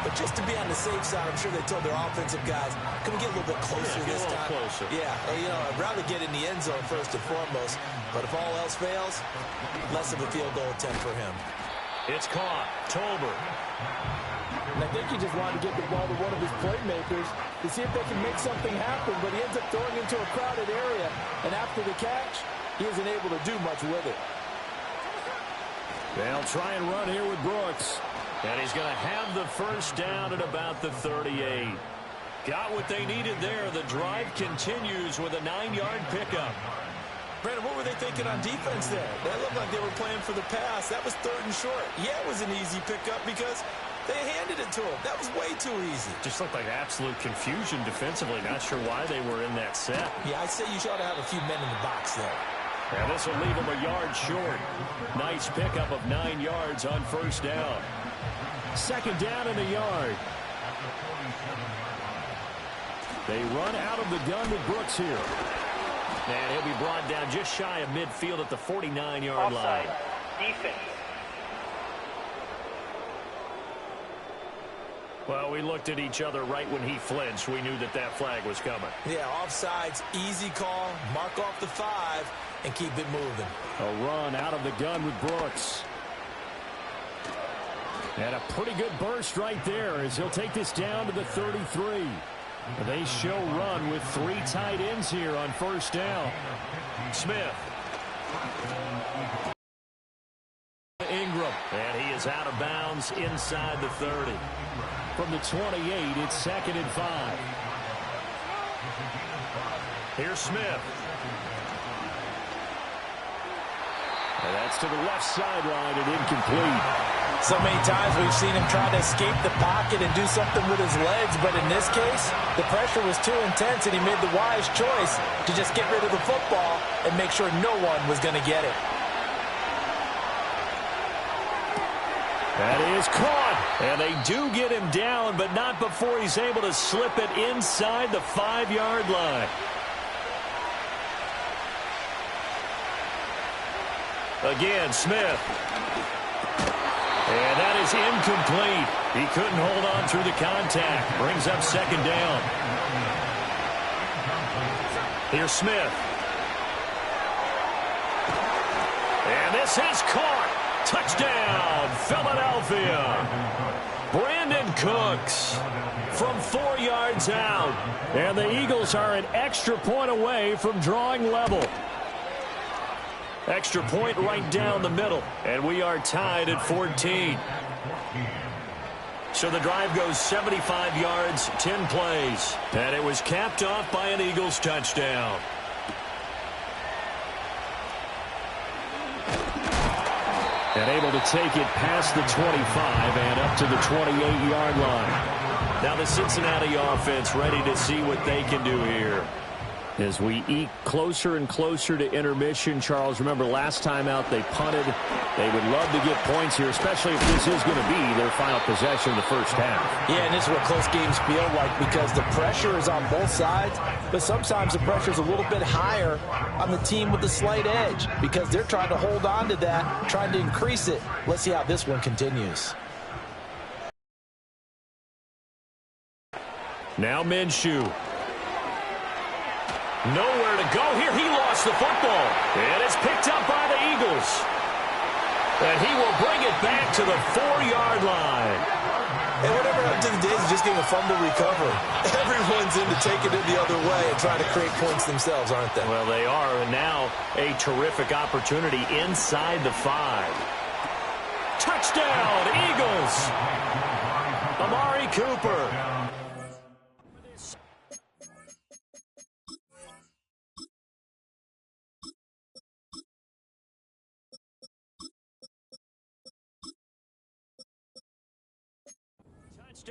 But just to be on the safe side, I'm sure they told their offensive guys, can we get a little bit closer this time? Closer. Yeah, you know, I'd rather get in the end zone first and foremost. But if all else fails, less of a field goal attempt for him. It's caught. Tolbert. And I think he just wanted to get the ball to one of his playmakers to see if they can make something happen, but he ends up throwing into a crowded area. And after the catch, he isn't able to do much with it. They'll try and run here with Brooks. And he's going to have the first down at about the 38. Got what they needed there. The drive continues with a 9-yard pickup. Brandon, what were they thinking on defense there? That looked like they were playing for the pass. That was 3rd and short. Yeah, it was an easy pickup because they handed it to him. That was way too easy. Just looked like absolute confusion defensively. Not sure why they were in that set. Yeah, I'd say you ought to have a few men in the box there. And this will leave him a yard short. Nice pickup of 9 yards on first down. 2nd down and a yard. They run out of the gun with Brooks here. And he'll be brought down just shy of midfield at the 49-yard line. Defense. Well, we looked at each other right when he flinched. We knew that that flag was coming. Yeah, offsides, easy call, mark off the 5, and keep it moving. A run out of the gun with Brooks. And a pretty good burst right there as he'll take this down to the 33. They show run with 3 tight ends here on first down. Smith. Ingram. And he is out of bounds inside the 30. From the 28, it's 2nd and 5. Here's Smith. And that's to the left sideline and incomplete. So many times we've seen him try to escape the pocket and do something with his legs, but in this case, the pressure was too intense and he made the wise choice to just get rid of the football and make sure no one was going to get it. That is caught. And they do get him down, but not before he's able to slip it inside the 5-yard line. Again, Smith. And that is incomplete. He couldn't hold on through the contact. Brings up 2nd down. Here's Smith. And this is caught. Touchdown, Philadelphia. Brandon Cooks from 4 yards out. And the Eagles are an extra point away from drawing level. Extra point right down the middle. And we are tied at 14. So the drive goes 75 yards, 10 plays. And it was capped off by an Eagles touchdown. And able to take it past the 25 and up to the 28-yard line. Now the Cincinnati offense ready to see what they can do here. As we eke closer and closer to intermission, Charles, remember last time out they punted. They would love to get points here, especially if this is going to be their final possession of the first half. Yeah, and this is what close games feel like because the pressure is on both sides, but sometimes the pressure is a little bit higher on the team with the slight edge because they're trying to hold on to that, trying to increase it. Let's see how this one continues. Now Minshew. Nowhere to go here. He lost the football. And it's picked up by the Eagles. And he will bring it back to the 4-yard line. And whatever happened to the days of just getting a fumble recovery? Everyone's into taking it the other way and trying to create points themselves, aren't they? Well, they are. And now a terrific opportunity inside the 5. Touchdown, Eagles. Amari Cooper.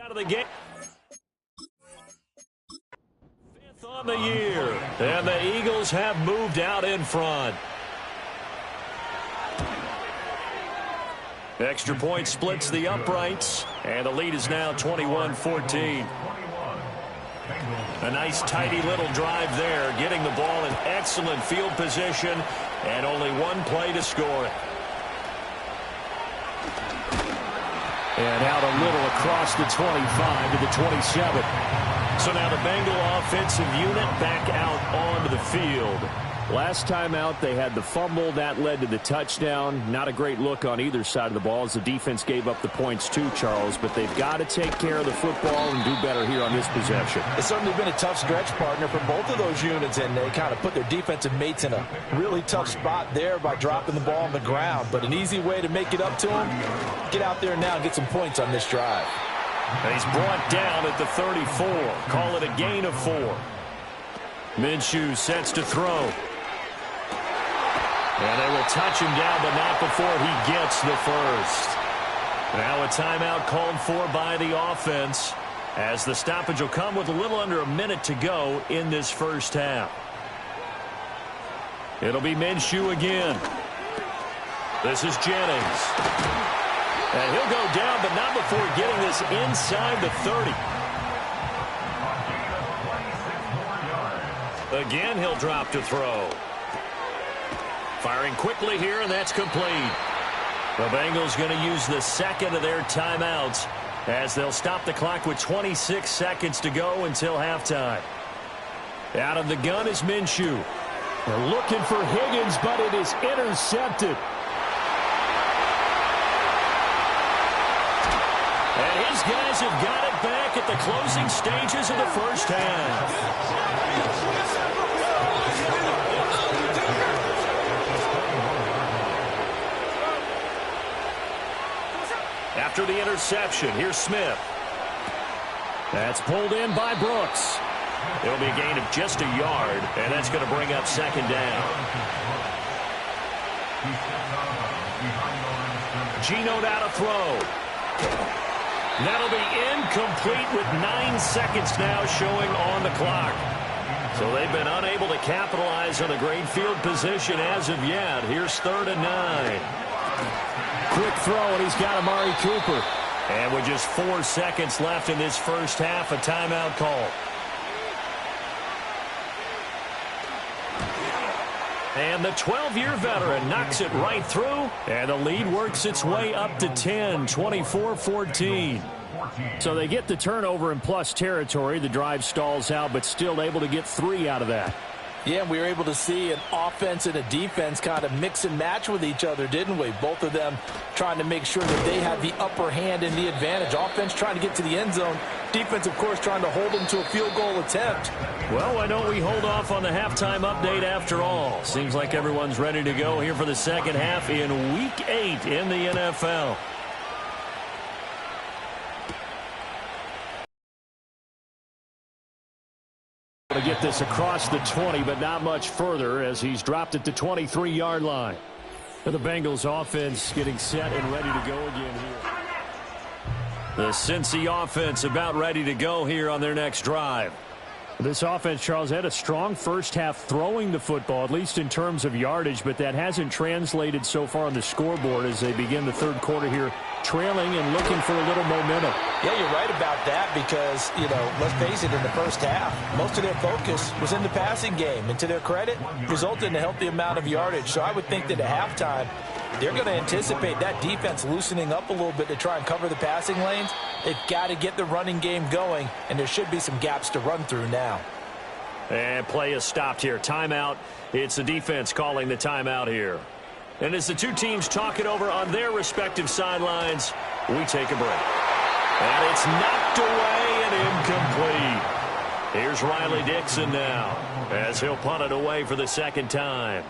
Out of the game. 5th on the year. And the Eagles have moved out in front. Extra point splits the uprights. And the lead is now 21-14. A nice tidy little drive there. Getting the ball in excellent field position. And only one play to score it. And out a little across the 25 to the 27. So now the Bengal offensive unit back out onto the field. Last time out, they had the fumble. That led to the touchdown. Not a great look on either side of the ball as the defense gave up the points too, Charles. But they've got to take care of the football and do better here on this possession. It's certainly been a tough stretch, partner, for both of those units, and they kind of put their defensive mates in a really tough spot there by dropping the ball on the ground. But an easy way to make it up to them, get out there now and get some points on this drive. And he's brought down at the 34. Call it a gain of 4. Minshew sets to throw. And they will touch him down, but not before he gets the first. Now a timeout called for by the offense, as the stoppage will come with a little under a minute to go in this first half. It'll be Minshew again. This is Jennings. And he'll go down, but not before getting this inside the 30. Again, he'll drop to throw. Firing quickly here, and that's complete. The Bengals going to use the second of their timeouts as they'll stop the clock with 26 seconds to go until halftime. Out of the gun is Minshew. They're looking for Higgins, but it is intercepted. And his guys have got it back at the closing stages of the first half. After the interception, here's Smith. That's pulled in by Brooks. It'll be a gain of just a yard, and that's going to bring up second down. Geno now to throw. That'll be incomplete with 9 seconds now showing on the clock. So they've been unable to capitalize on a great field position as of yet. Here's 3rd and 9. Quick throw, and he's got Amari Cooper. And with just 4 seconds left in this first half, a timeout call. And the 12-year veteran knocks it right through, and the lead works its way up to 10, 24-14. So they get the turnover in plus territory. The drive stalls out, but still able to get 3 out of that. Yeah, we were able to see an offense and a defense kind of mix and match with each other, didn't we? Both of them trying to make sure that they had the upper hand and the advantage. Offense trying to get to the end zone. Defense, of course, trying to hold them to a field goal attempt. Well, why don't we hold off on the halftime update after all? Seems like everyone's ready to go here for the second half in Week 8 in the NFL. To get this across the 20, but not much further as he's dropped it to 23-yard line. The Bengals offense getting set and ready to go again here. The Cincy offense about ready to go here on their next drive. This offense, Charles, had a strong first half throwing the football, at least in terms of yardage, but that hasn't translated so far on the scoreboard as they begin the third quarter here, trailing and looking for a little momentum. Yeah, you're right about that because, you know, let's face it, in the first half, most of their focus was in the passing game. And to their credit, resulted in a healthy amount of yardage. So I would think that at halftime, they're going to anticipate that defense loosening up a little bit to try and cover the passing lanes. They've got to get the running game going, and there should be some gaps to run through now. And play is stopped here. Timeout. It's the defense calling the timeout here. And as the two teams talk it over on their respective sidelines, we take a break. And it's knocked away and incomplete. Here's Riley Dixon now as he'll punt it away for the second time.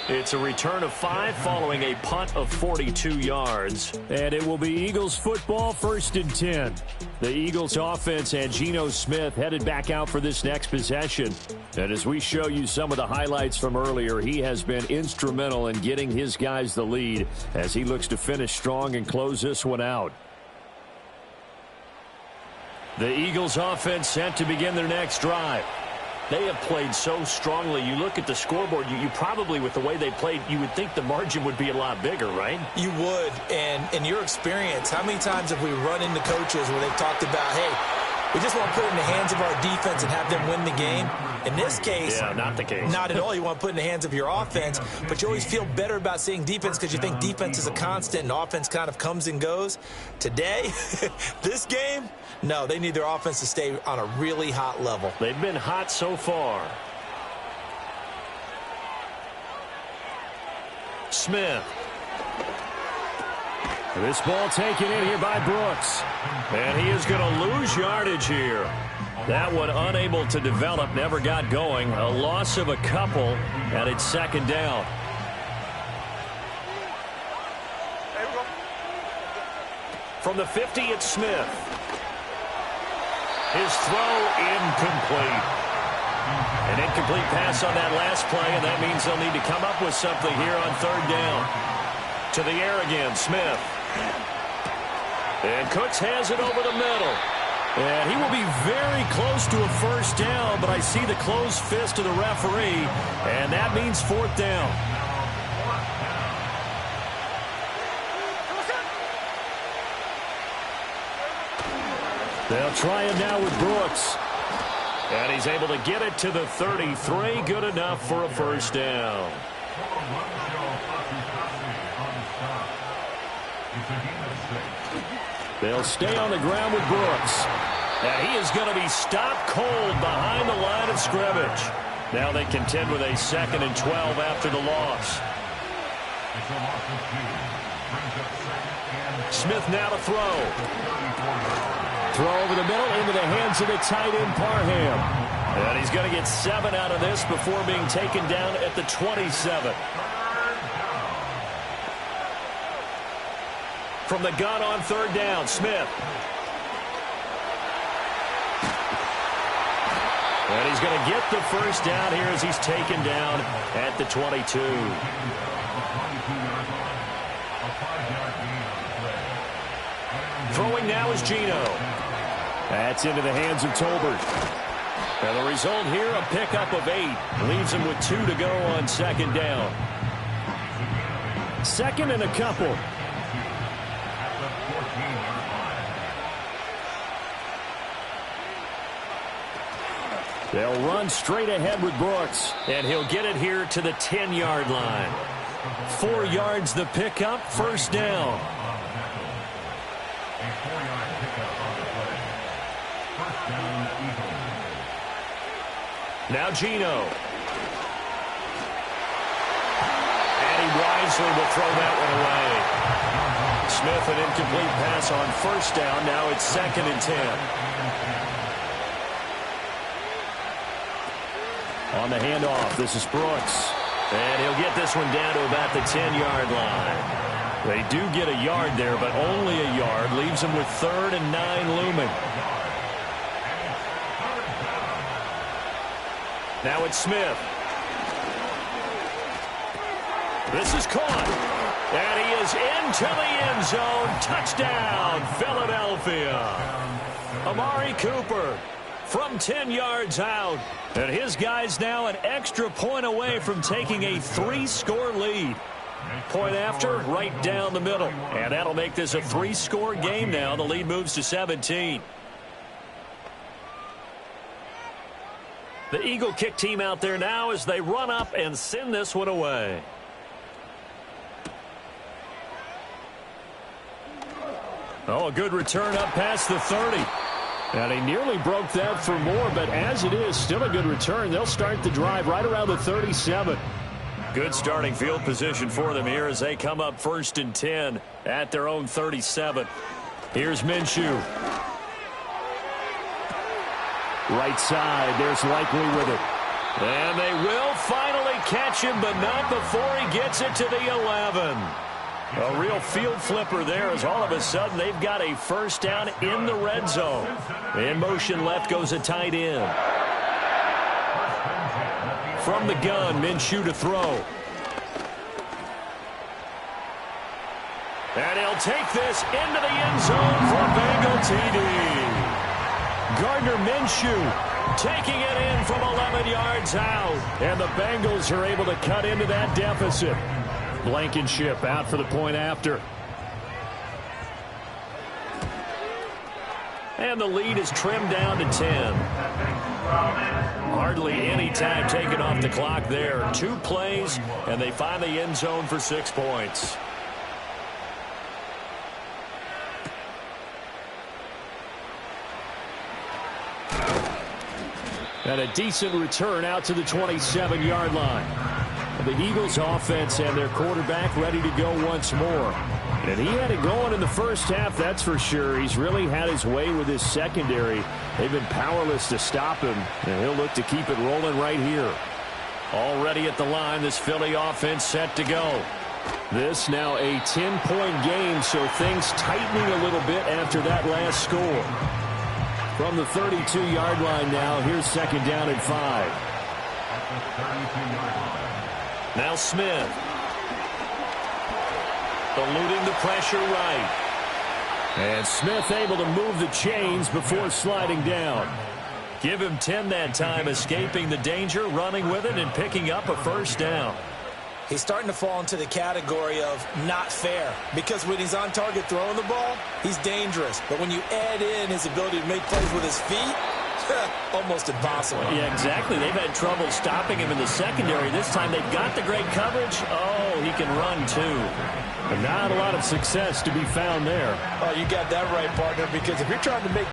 It's a return of 5 following a punt of 42 yards. And it will be Eagles football, 1st and 10. The Eagles offense and Geno Smith headed back out for this next possession. And as we show you some of the highlights from earlier, he has been instrumental in getting his guys the lead as he looks to finish strong and close this one out. The Eagles offense set to begin their next drive. They have played so strongly. You look at the scoreboard, you probably, with the way they played, you would think the margin would be a lot bigger, right? You would. And in your experience, how many times have we run into coaches where they've talked about, hey, We just want to put it in the hands of our defense and have them win the game. In this case, not the case. Not at all. You want to put it in the hands of your offense, but you always feel better about seeing defense because you think defense is a constant and offense kind of comes and goes. Today, this game, no, they need their offense to stay on a really hot level. They've been hot so far. Smith. This ball taken in here by Brooks. And he is going to lose yardage here. That one unable to develop, never got going. A loss of a couple, and it's second down. From the 50, it's Smith. His throw incomplete. An incomplete pass on that last play, and that means they'll need to come up with something here on third down. To the air again, Smith. And Cooks has it over the middle. And he will be very close to a first down, but I see the closed fist of the referee, and that means fourth down. They'll try him now with Brooks. And he's able to get it to the 33. Good enough for a first down. They'll stay on the ground with Brooks. And he is going to be stopped cold behind the line of scrimmage. Now they contend with a 2nd and 12 after the loss. Smith now to throw. Throw over the middle into the hands of the tight end, Parham. And he's going to get 7 out of this before being taken down at the 27. From the gun on third down, Smith. And he's going to get the first down here as he's taken down at the 22. Throwing now is Geno. That's into the hands of Tolbert. And the result here, a pickup of 8. Leaves him with 2 to go on second down. Second and a couple. They'll run straight ahead with Brooks. And he'll get it here to the 10-yard line. 4 yards the pickup, first down. Now Geno. And he wisely will throw that one away. Smith, an incomplete pass on first down. Now it's 2nd and 10. On the handoff, this is Brooks. And he'll get this one down to about the 10-yard line. They do get a yard there, but only a yard. Leaves them with 3rd and 9 looming. Now it's Smith. This is caught. And he is into the end zone. Touchdown, Philadelphia. Amari Cooper from 10 yards out. And his guys now an extra point away from taking a 3-score lead. Point after, right down the middle. And that'll make this a 3-score game now. The lead moves to 17. The Eagle kick team out there now as they run up and send this one away. Oh, a good return up past the 30. And he nearly broke that for more, but as it is, still a good return. They'll start the drive right around the 37. Good starting field position for them here as they come up 1st and 10 at their own 37. Here's Minshew. Right side, there's Likely with it. And they will finally catch him, but not before he gets it to the 11. A real field flipper there as all of a sudden they've got a first down in the red zone. In motion left goes a tight end. From the gun, Minshew to throw. And he'll take this into the end zone for Bengal TD. Gardner Minshew taking it in from 11 yards out. And the Bengals are able to cut into that deficit. Blankenship out for the point after. And the lead is trimmed down to 10. Hardly any time taken off the clock there. 2 plays, and they find the end zone for 6 points. And a decent return out to the 27-yard line. The Eagles offense and their quarterback ready to go once more. And he had it going in the first half, that's for sure. He's really had his way with his secondary. They've been powerless to stop him, and he'll look to keep it rolling right here. Already at the line, this Philly offense set to go. This now a 10-point game, so things tightening a little bit after that last score. From the 32-yard line now, here's 2nd down and 5. Now Smith. Eluding the pressure right. And Smith able to move the chains before sliding down. Give him 10 that time, escaping the danger, running with it, and picking up a 1st down. He's starting to fall into the category of not fair, because when he's on target throwing the ball, he's dangerous. But when you add in his ability to make plays with his feet, almost impossible. Yeah, exactly. They've had trouble stopping him in the secondary. This time they've got the great coverage. Oh, he can run too. But not a lot of success to be found there. Oh, you got that right, partner, because if you're trying to make